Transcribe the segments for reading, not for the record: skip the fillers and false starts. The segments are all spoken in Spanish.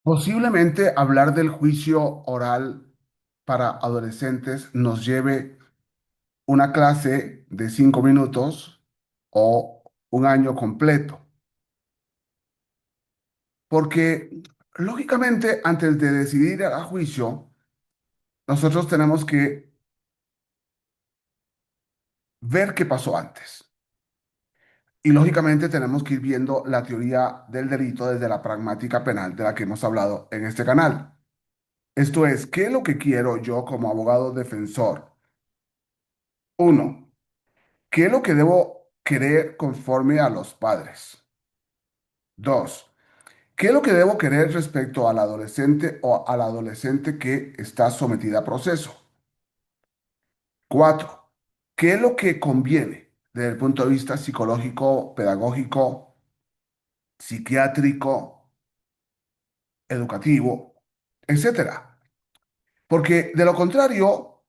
Posiblemente hablar del juicio oral para adolescentes nos lleve una clase de 5 minutos o un año completo, porque lógicamente antes de decidir a juicio, nosotros tenemos que ver qué pasó antes. Y lógicamente tenemos que ir viendo la teoría del delito desde la pragmática penal de la que hemos hablado en este canal. Esto es, ¿qué es lo que quiero yo como abogado defensor? Uno, ¿qué es lo que debo querer conforme a los padres? Dos, ¿qué es lo que debo querer respecto al adolescente o al adolescente que está sometida a proceso? Cuatro, ¿qué es lo que conviene desde el punto de vista psicológico, pedagógico, psiquiátrico, educativo, etcétera? Porque de lo contrario,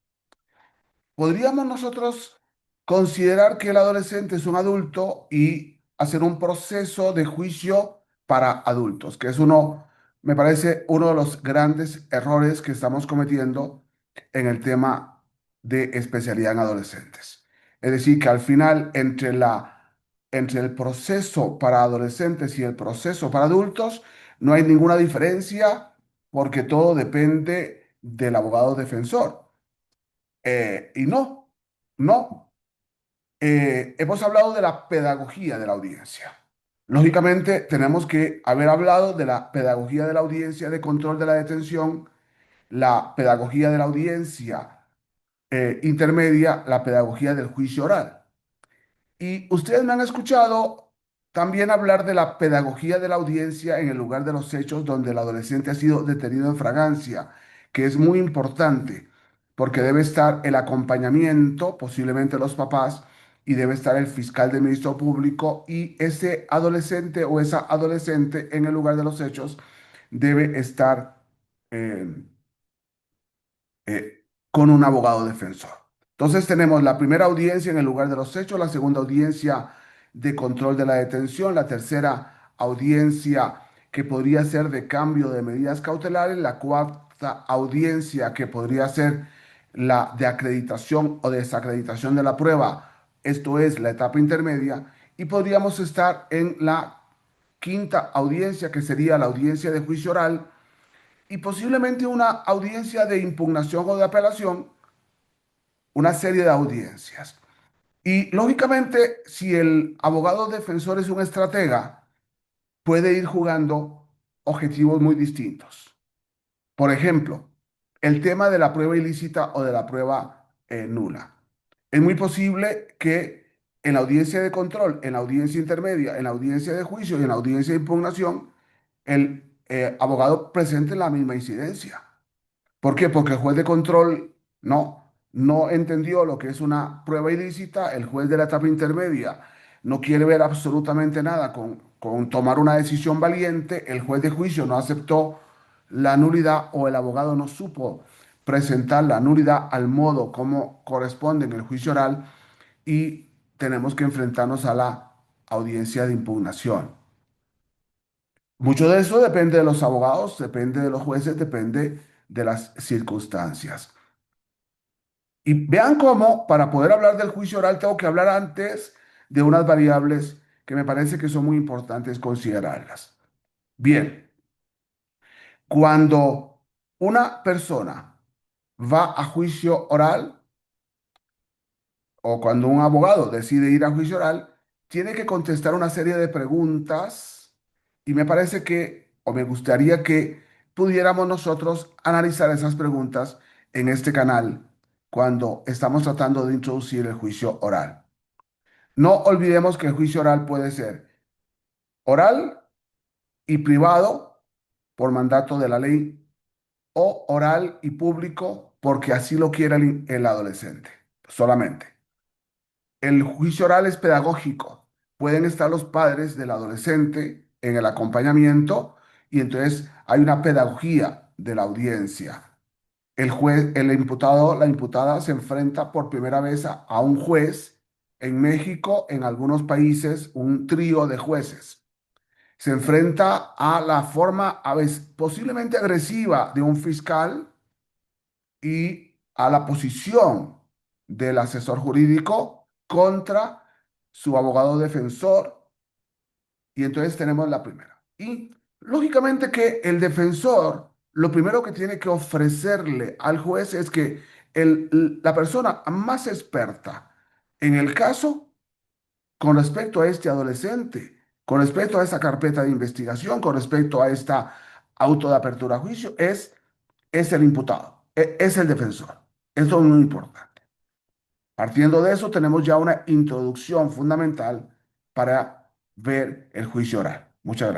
¿podríamos nosotros considerar que el adolescente es un adulto y hacer un proceso de juicio para adultos? Que es uno, me parece, uno de los grandes errores que estamos cometiendo en el tema de especialidad en adolescentes. Es decir, que al final, entre el proceso para adolescentes y el proceso para adultos, no hay ninguna diferencia porque todo depende del abogado defensor. Y no, no. Hemos hablado de la pedagogía de la audiencia. Lógicamente, tenemos que haber hablado de la pedagogía de la audiencia de control de la detención, la pedagogía de la audiencia intermedia, la pedagogía del juicio oral. Y ustedes me han escuchado también hablar de la pedagogía de la audiencia en el lugar de los hechos donde el adolescente ha sido detenido en fragancia, que es muy importante, porque debe estar el acompañamiento, posiblemente los papás, y debe estar el fiscal del Ministerio Público, y ese adolescente o esa adolescente en el lugar de los hechos debe estar eh, con un abogado defensor. Entonces tenemos la primera audiencia en el lugar de los hechos, la segunda audiencia de control de la detención, la tercera audiencia que podría ser de cambio de medidas cautelares, la cuarta audiencia que podría ser la de acreditación o desacreditación de la prueba, esto es la etapa intermedia, y podríamos estar en la quinta audiencia que sería la audiencia de juicio oral y posiblemente una audiencia de impugnación o de apelación, una serie de audiencias. Y lógicamente, si el abogado defensor es un estratega, puede ir jugando objetivos muy distintos. Por ejemplo, el tema de la prueba ilícita o de la prueba nula. Es muy posible que en la audiencia de control, en la audiencia intermedia, en la audiencia de juicio y en la audiencia de impugnación, el abogado presente la misma incidencia. ¿Por qué? Porque el juez de control no entendió lo que es una prueba ilícita, el juez de la etapa intermedia no quiere ver absolutamente nada con tomar una decisión valiente, el juez de juicio no aceptó la nulidad o el abogado no supo presentar la nulidad al modo como corresponde en el juicio oral y tenemos que enfrentarnos a la audiencia de impugnación. Mucho de eso depende de los abogados, depende de los jueces, depende de las circunstancias. Y vean cómo, para poder hablar del juicio oral, tengo que hablar antes de unas variables que me parece que son muy importantes considerarlas. Bien, cuando una persona va a juicio oral o cuando un abogado decide ir a juicio oral, tiene que contestar una serie de preguntas y me parece que, o me gustaría que pudiéramos nosotros analizar esas preguntas en este canal cuando estamos tratando de introducir el juicio oral. No olvidemos que el juicio oral puede ser oral y privado por mandato de la ley o oral y público porque así lo quiere el adolescente, solamente. El juicio oral es pedagógico. Pueden estar los padres del adolescente en el acompañamiento y entonces hay una pedagogía de la audiencia. El juez, el imputado, la imputada se enfrenta por primera vez a un juez. En México, en algunos países, un trío de jueces. Se enfrenta a la forma a veces posiblemente agresiva de un fiscal y a la posición del asesor jurídico contra su abogado defensor. Y entonces tenemos la primera. Y lógicamente que el defensor, lo primero que tiene que ofrecerle al juez es que la persona más experta en el caso con respecto a este adolescente, con respecto a esta carpeta de investigación, con respecto a esta auto de apertura a juicio, es el imputado, es el defensor. Esto es muy importante. Partiendo de eso, tenemos ya una introducción fundamental para ver el juicio oral. Muchas gracias.